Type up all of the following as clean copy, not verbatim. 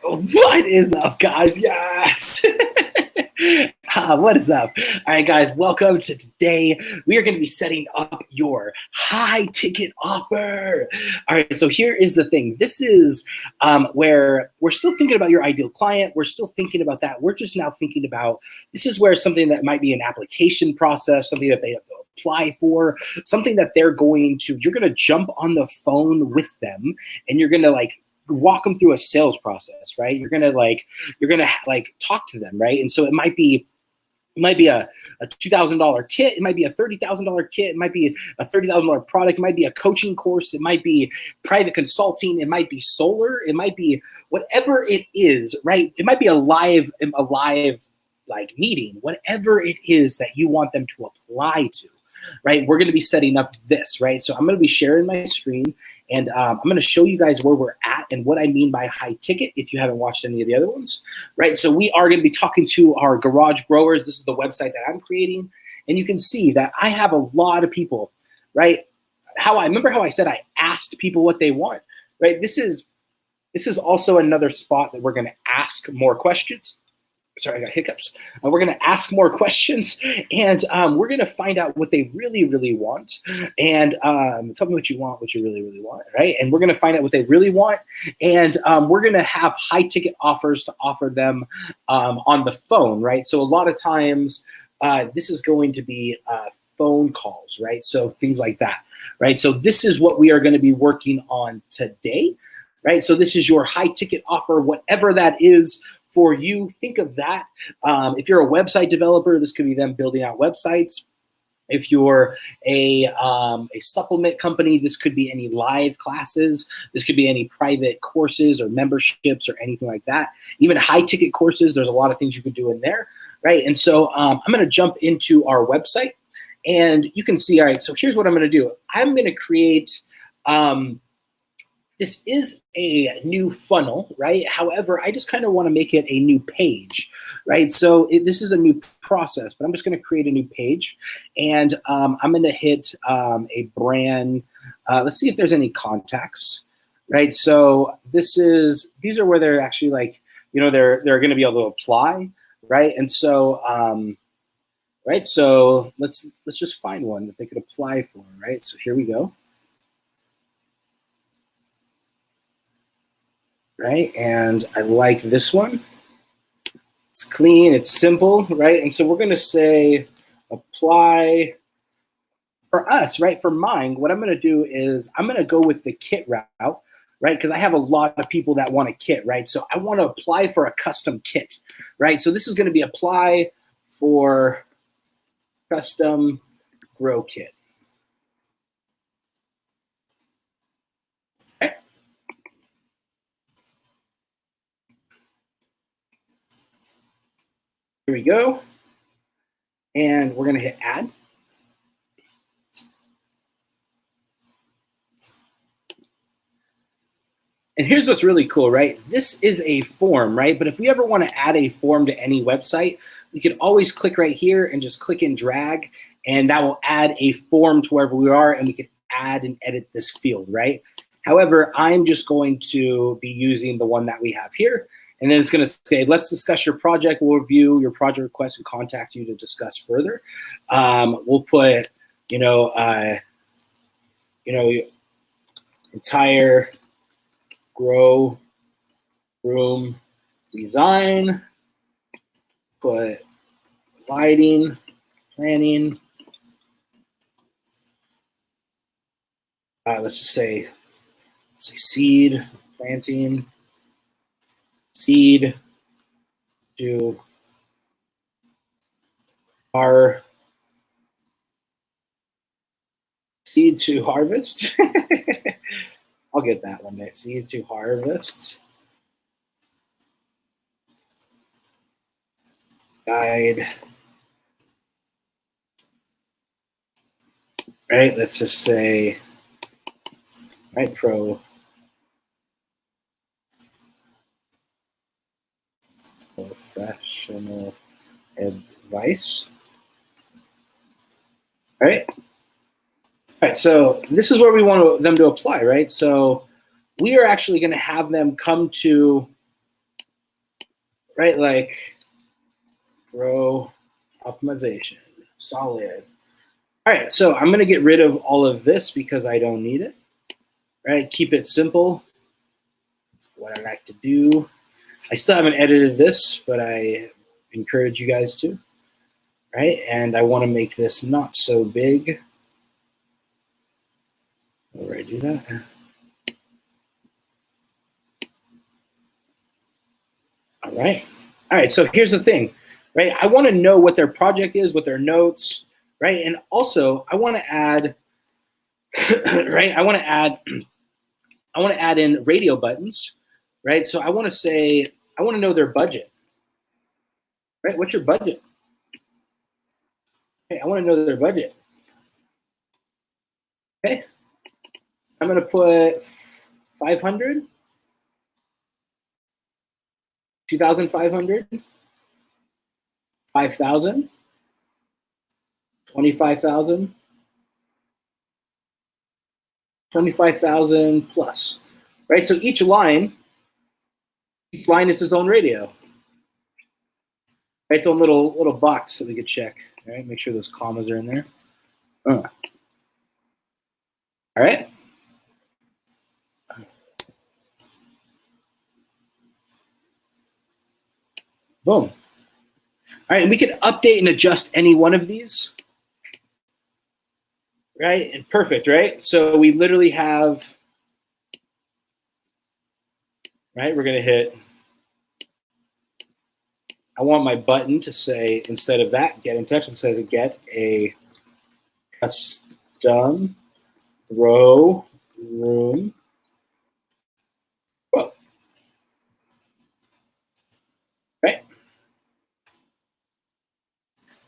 What is up, guys? Yes. What is up? All right, guys, welcome to today. We are going to be setting up your high ticket offer. All right, so here is the thing. This is where we're still thinking about your ideal client. We're still thinking about that. We're just now thinking about this is where something that might be an application process, something that they have to apply for, something that you're going to jump on the phone with them and you're going to walk them through a sales process, right? You're gonna talk to them, right? And so it might be a $2,000 kit, it might be a $30,000 kit, it might be a $30,000 product, it might be a coaching course, it might be private consulting, it might be solar, it might be whatever it is, right? It might be a live meeting, whatever it is that you want them to apply to, right? We're going to be setting up this, right? So I'm going to be sharing my screen and I'm going to show you guys where we're at and what I mean by high ticket if you haven't watched any of the other ones, right? So we are going to be talking to our garage growers. This is the website that I'm creating. And you can see that I have a lot of people, right? Remember how I said I asked people what they want, right? This is also another spot that we're going to ask more questions. Sorry, I got hiccups. We're going to ask more questions, and we're going to find out what they really, really want. And tell me what you want, what you really, really want, right? And we're going to find out what they really want, and we're going to have high-ticket offers to offer them on the phone, right? So a lot of times, this is going to be phone calls, right? So things like that, right? So this is what we are going to be working on today, right? So this is your high-ticket offer, whatever that is. For you, think of that. If you're a website developer, this could be them building out websites. If you're a supplement company, this could be any live classes. This could be any private courses or memberships or anything like that. Even high-ticket courses, there's a lot of things you could do in there, right? And so I'm going to jump into our website, and you can see, all right, so here's what I'm going to do. I'm going to create this is a new funnel, right? However, I just kind of want to make it a new page, right? So this is a new process, but I'm just going to create a new page, and I'm going to hit a brand. Let's see if there's any contacts, right? So these are where they're actually they're going to be able to apply, right? And so right, so let's just find one that they could apply for, right? So here we go. Right, and I like this one. It's clean, it's simple, right? And so we're going to say apply for us, right? For mine, what I'm going to do is I'm going to go with the kit route, right? Because I have a lot of people that want a kit, right? So I want to apply for a custom kit, right? So this is going to be apply for custom grow kit. Here we go. And we're going to hit add. And here's what's really cool, right? This is a form, right? But if we ever want to add a form to any website, we can always click right here and just click and drag, and that will add a form to wherever we are, and we can add and edit this field, right? However, I'm just going to be using the one that we have here. And then it's going to say, let's discuss your project. We'll review your project request and contact you to discuss further. We'll put, entire grow room design, put lighting, planning. Let's just say seed, planting, seed to our seed to harvest. I'll get that one day. Seed to harvest. Guide. Right, let's just say, right, professional advice. All right. All right, so this is where we want them to apply, right? So we are actually going to have them come to right? Like grow optimization, solid. All right, so I'm gonna get rid of all of this because I don't need it, right? Keep it simple. That's what I like to do. I still haven't edited this, but I encourage you guys to, right? And I wanna make this not so big. Where do I do that? All right. All right, so here's the thing, right? I wanna know what their project is, what their notes, right? And also I wanna add, right? I wanna add in radio buttons, right? So I wanna say, I wanna know their budget, right? What's your budget? Hey, I wanna know their budget. Okay, I'm gonna put 500, 2,500, 5,000, 25,000, 25,000 plus, right? So each line is its own radio, right? The little box that we could check, right? Make sure those commas are in there. All right. Boom. All right, and we can update and adjust any one of these, right? And perfect, right? So we literally have, right? We're gonna hit, I want my button to say, instead of that, get in touch, it says get a custom grow room. Whoa. Right?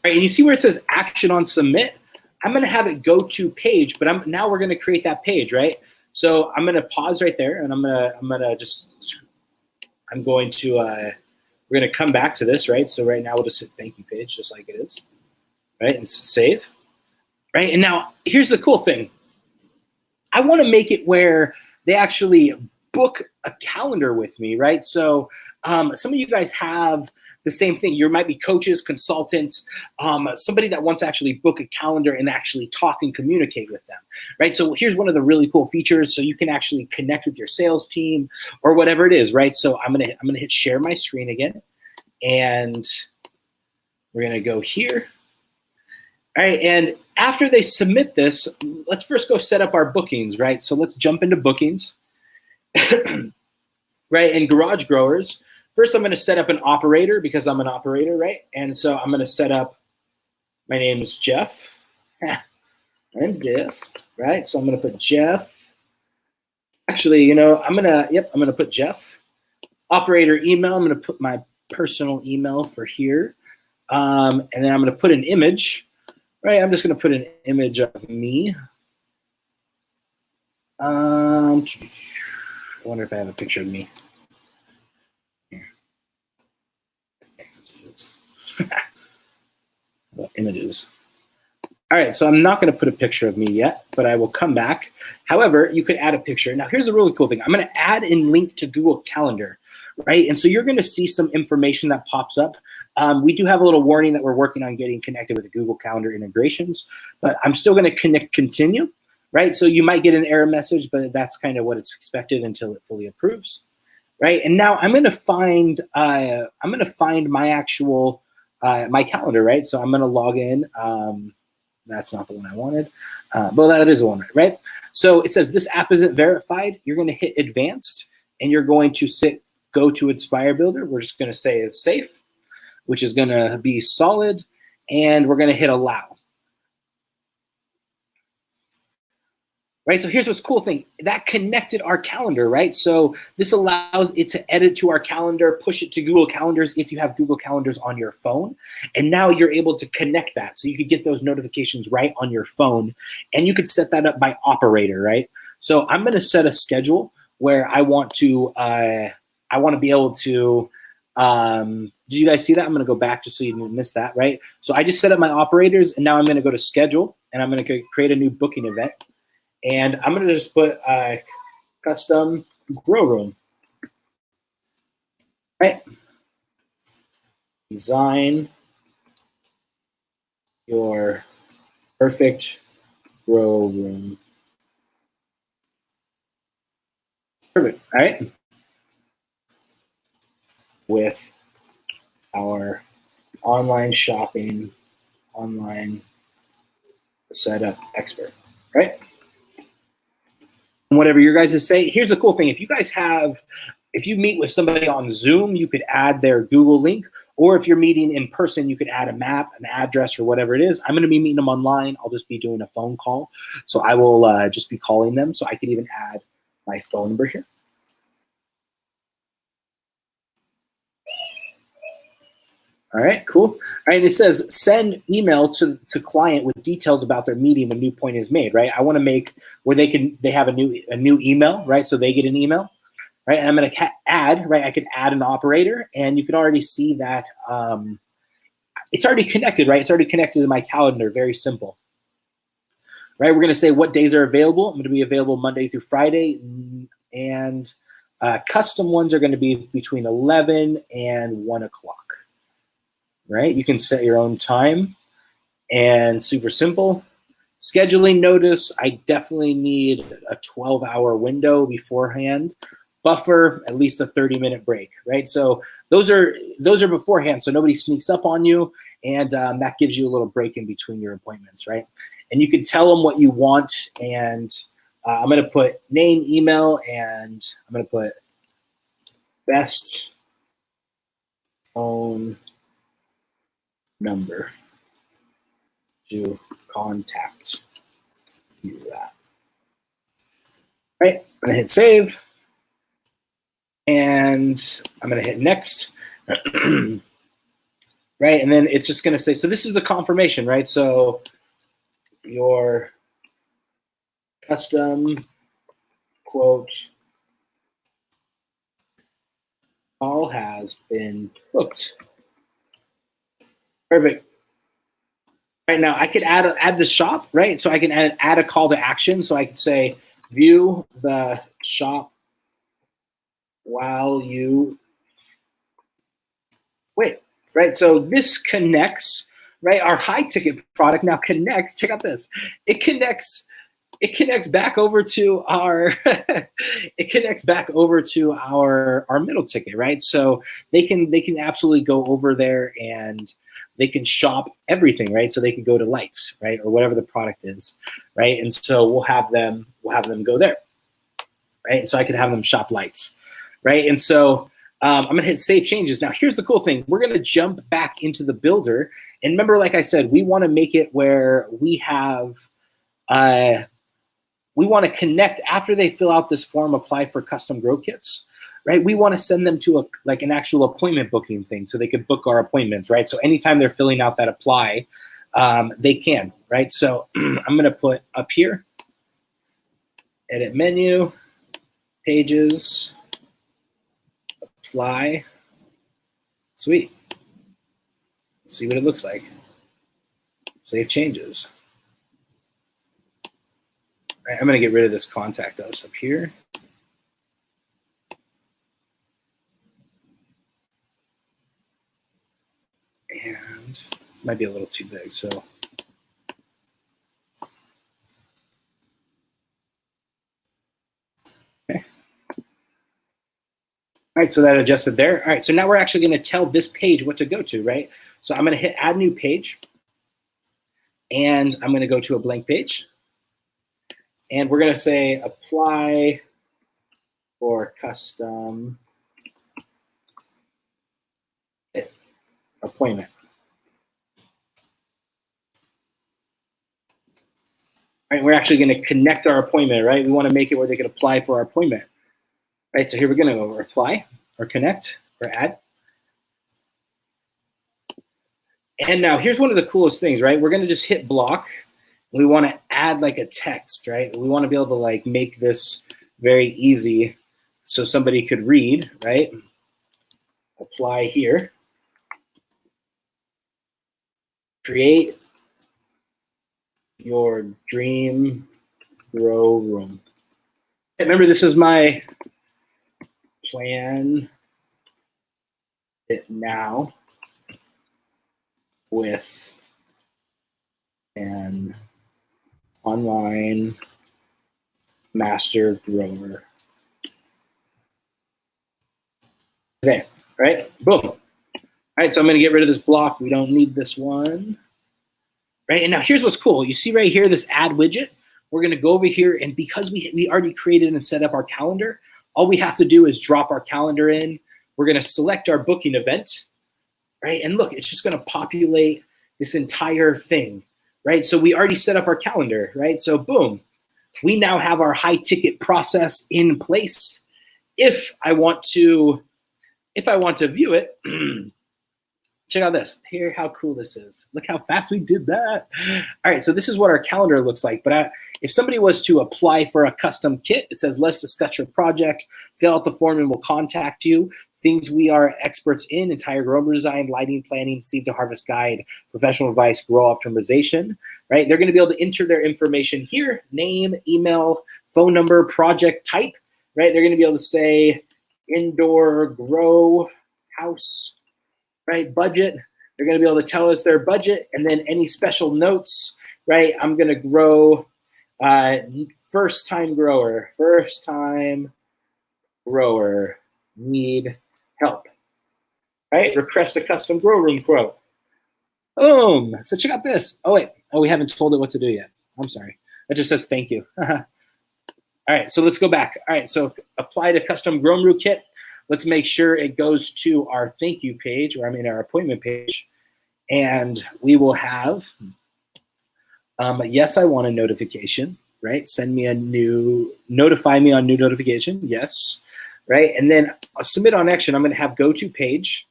Right, and you see where it says action on submit? I'm gonna have it go to page, but now we're gonna create that page, right? So I'm gonna pause right there, and we're gonna come back to this, right? So right now we'll just hit thank you page, just like it is, right? And save, right? And now here's the cool thing. I want to make it where they actually book a calendar with me, right? So some of you guys have the same thing. You might be coaches, consultants, somebody that wants to actually book a calendar and actually talk and communicate with them, right? So here's one of the really cool features. So you can actually connect with your sales team or whatever it is, right? So I'm gonna hit share my screen again, and we're gonna go here. All right, and after they submit this, let's first go set up our bookings, right? So let's jump into bookings, right? And Garage Growers, first I'm gonna set up an operator because I'm an operator, right? And so I'm gonna set up, my name is Jeff. I'm Jeff, right? So I'm gonna put Jeff. Actually, you know, I'm gonna put Jeff. Operator email, I'm gonna put my personal email for here. And then I'm gonna put an image. Right, I'm just going to put an image of me. I wonder if I have a picture of me. Here. Images. All right, so I'm not going to put a picture of me yet, but I will come back. However, you could add a picture. Now, here's a really cool thing. I'm going to add and link to Google Calendar, right? And so you're going to see some information that pops up. We do have a little warning that we're working on getting connected with the Google Calendar integrations, but I'm still going to continue, right? So you might get an error message, but that's kind of what it's expected until it fully approves, right? And now I'm going to find my actual my calendar, right? So I'm going to log in. That's not the one I wanted, but that is the one, right? So it says this app isn't verified. You're going to hit advanced, and you're going to go to Inspire Builder. We're just going to say is safe, which is going to be solid, and we're going to hit allow. Right, so here's what's cool thing. That connected our calendar, right? So this allows it to edit to our calendar, push it to Google Calendars if you have Google Calendars on your phone. And now you're able to connect that. So you could get those notifications right on your phone. And you could set that up by operator, right? So I'm gonna set a schedule where I want to be able to, did you guys see that? I'm gonna go back just so you didn't miss that, right? So I just set up my operators, and now I'm gonna go to schedule, and I'm gonna create a new booking event. And I'm going to just put custom grow room, right? design your perfect grow room. Perfect. All right. With our online shopping, online setup expert, right? And whatever your guys say, here's the cool thing. If you meet with somebody on Zoom, you could add their Google link, or if you're meeting in person, you could add a map, an address, or whatever it is. I'm going to be meeting them online. I'll just be doing a phone call. So I will just be calling them. So I could even add my phone number here. All right, cool. All right, and it says send email to client with details about their meeting when new point is made, right? I want to make where they have a new email, right? So they get an email, right? And I'm going to add, right? I could add an operator, and you can already see that it's already connected, right? It's already connected to my calendar. Very simple, right? We're going to say what days are available. I'm going to be available Monday through Friday, and custom ones are going to be between 11 and 1 o'clock. Right? You can set your own time, and super simple. Scheduling notice, I definitely need a 12-hour window beforehand. Buffer, at least a 30-minute break, right? So those are beforehand, so nobody sneaks up on you, and that gives you a little break in between your appointments, right? And you can tell them what you want, and I'm going to put name, email, and I'm going to put best phone number to contact you at. Right, I'm gonna hit save, and I'm gonna hit next. Right, and then it's just gonna say, so this is the confirmation, right? So your custom quote call has been booked. Perfect. Right now, I could add the shop, right? So I can add a call to action. So I could say, view the shop while you wait, right? So this connects, right? Our high ticket product now connects. Check out this. It connects back over to our our middle ticket, right? So they can absolutely go over there and they can shop everything, right? So they can go to lights, right, or whatever the product is, right? And so we'll have them go there, right? And so I can have them shop lights, right? And so I'm gonna hit save changes. Now here's the cool thing. We're gonna jump back into the builder, and remember, like I said, we want to make it where we have we want to connect after they fill out this form, apply for custom grow kits, right? We want to send them to an actual appointment booking thing so they could book our appointments, right? So anytime they're filling out that apply, they can, right? So I'm going to put up here, edit menu, pages, apply. Sweet. Let's see what it looks like. Save changes. Right, I'm going to get rid of this contact us up here. And it might be a little too big, so. Okay. All right, so that adjusted there. All right, so now we're actually going to tell this page what to go to, right? So I'm going to hit add new page, and I'm going to go to a blank page. And we're going to say apply for custom appointment. All right, we're actually going to connect our appointment, right? We want to make it where they can apply for our appointment. Right, so here we're going to go apply or connect or add. And now here's one of the coolest things, right? We're going to just hit block. We want to add like a text, right? We want to be able to like make this very easy so somebody could read, right? Apply here. Create your dream grow room. Remember, this is my plan it now with an online master grower. Okay, right? Boom. All right, so I'm going to get rid of this block. We don't need this one. Right, and now here's what's cool. You see right here, this add widget. We're going to go over here, and because we already created and set up our calendar, all we have to do is drop our calendar in. We're going to select our booking event, right? And look, it's just going to populate this entire thing, right? So we already set up our calendar, right? So boom, we now have our high ticket process in place. If I want to view it, check out this. Here, how cool this is. Look how fast we did that. All right, so this is what our calendar looks like. But if somebody was to apply for a custom kit, it says, let's discuss your project, fill out the form, and we'll contact you. Things we are experts in: entire grow design, lighting, planning, seed to harvest guide, professional advice, grow optimization, right? They're going to be able to enter their information here: name, email, phone number, project type, right? They're going to be able to say indoor grow house, right? Budget. They're going to be able to tell us their budget, and then any special notes, right? I'm going to grow first time grower, need help, right? Request a custom grow room quote. Boom. So check out this. Oh, wait. Oh, we haven't told it what to do yet. I'm sorry. It just says thank you. All right, so let's go back. All right, so apply to custom grow room kit. Let's make sure it goes to our thank you page, or our appointment page. And we will have, yes, I want a notification, right? Notify me on new notification, yes, right? And then submit on action, I'm gonna have go to page,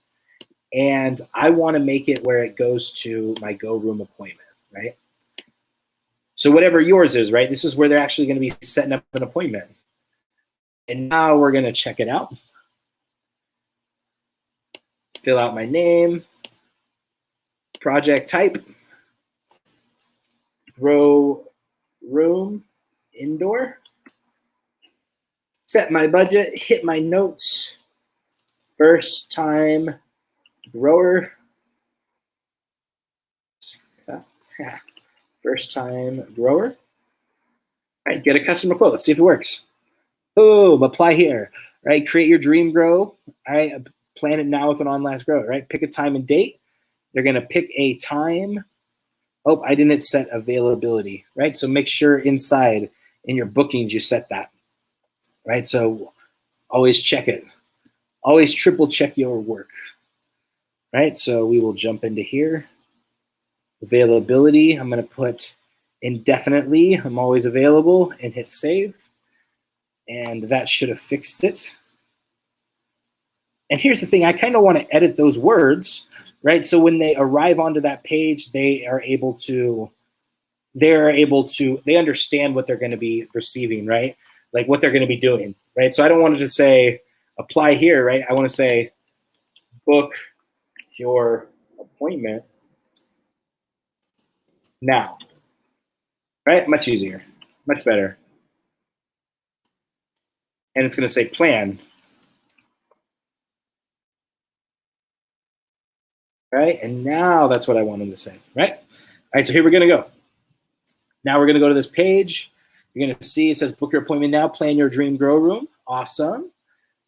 and I wanna make it where it goes to my go room appointment, right? So whatever yours is, right? This is where they're actually gonna be setting up an appointment. And now we're gonna check it out. Fill out my name, project type, grow room, indoor, set my budget, hit my notes, first time grower, first time grower. All right, get a customer quote. Let's see if it works. Boom, apply here, right? Create your dream grow, all right? Plan it now with an online grow, right? Pick a time and date. They're gonna pick a time. Oh, I didn't set availability, right? So make sure inside in your bookings you set that, right? So always check it. Always triple check your work, right? So we will jump into here. Availability, I'm gonna put indefinitely. I'm always available, and hit save. And that should have fixed it. And here's the thing, I kind of want to edit those words, right? So when they arrive onto that page, they understand what they're going to be receiving, right? Like what they're going to be doing, right? So I don't want to just say apply here, right? I want to say book your appointment now, right? Much easier, much better. And it's going to say plan. Right, and now that's what I want them to say, right? All right, so here we're gonna go. Now we're gonna go to this page. You're gonna see it says book your appointment now, plan your dream grow room. Awesome.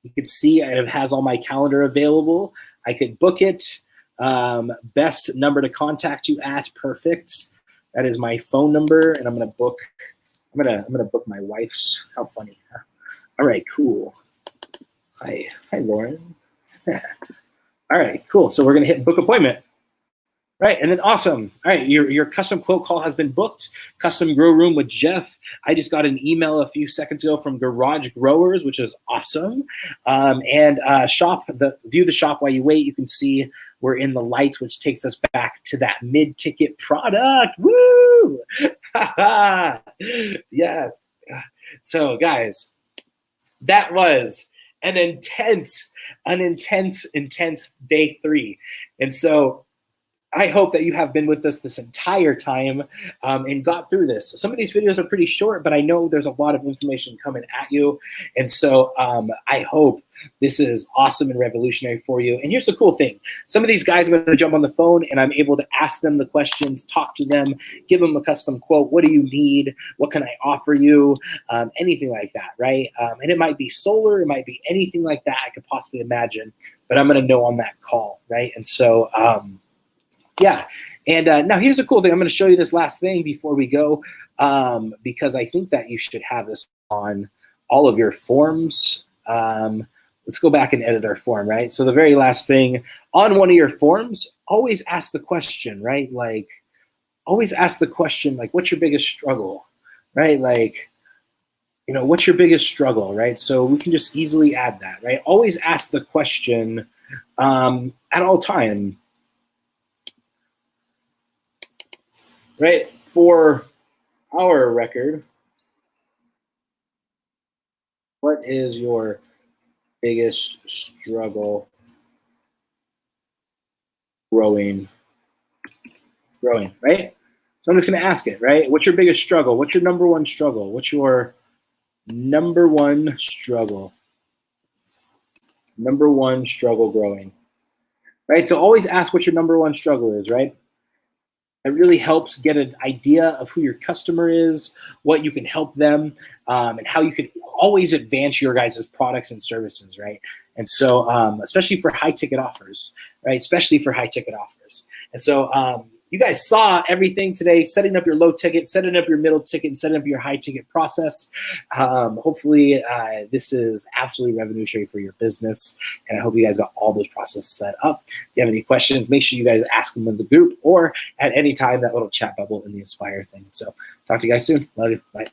You can see it has all my calendar available. I could book it. Best number to contact you at, perfect. That is my phone number, and I'm gonna book my wife's. How funny. Huh? All right, cool. Hi Lauren. All right, cool. So we're gonna hit book appointment. Right, and then awesome. All right, your custom quote call has been booked. Custom grow room with Jeff. I just got an email a few seconds ago from Garage Growers, which is awesome. And view the shop while you wait. You can see we're in the lights, which takes us back to that mid-ticket product. Woo! Yes. So guys, that was an intense day 3. And so I hope that you have been with us this entire time and got through this. Some of these videos are pretty short, but I know there's a lot of information coming at you. And so I hope this is awesome and revolutionary for you. And here's the cool thing. Some of these guys, I'm going to jump on the phone and I'm able to ask them the questions, talk to them, give them a custom quote. What do you need? What can I offer you? Anything like that, right? And it might be solar. It might be anything like that I could possibly imagine. But I'm going to know on that call, right? And so, yeah. And now here's a cool thing. I'm going to show you this last thing before we go, because I think that you should have this on all of your forms. Let's go back and edit our form, right? So the very last thing on one of your forms, always ask the question, right? Like, always ask the question, like, what's your biggest struggle, right? Like, you know, what's your biggest struggle, right? So we can just easily add that, right? Always ask the question at all time. Right, for our record, what is your biggest struggle growing, right? So I'm just gonna ask it, right? What's your biggest struggle? What's your number one struggle? What's your number one struggle? Number one struggle growing, right? So always ask what your number one struggle is, right? It really helps get an idea of who your customer is, what you can help them, and how you can always advance your guys' products and services, right? And so, especially for high ticket offers, right? Especially for high ticket offers. And so, you guys saw everything today, setting up your low ticket, setting up your middle ticket, and setting up your high ticket process. Hopefully, this is absolutely revolutionary for your business. And I hope you guys got all those processes set up. If you have any questions, make sure you guys ask them in the group or at any time, that little chat bubble in the Inspire thing. So talk to you guys soon. Love you. Bye.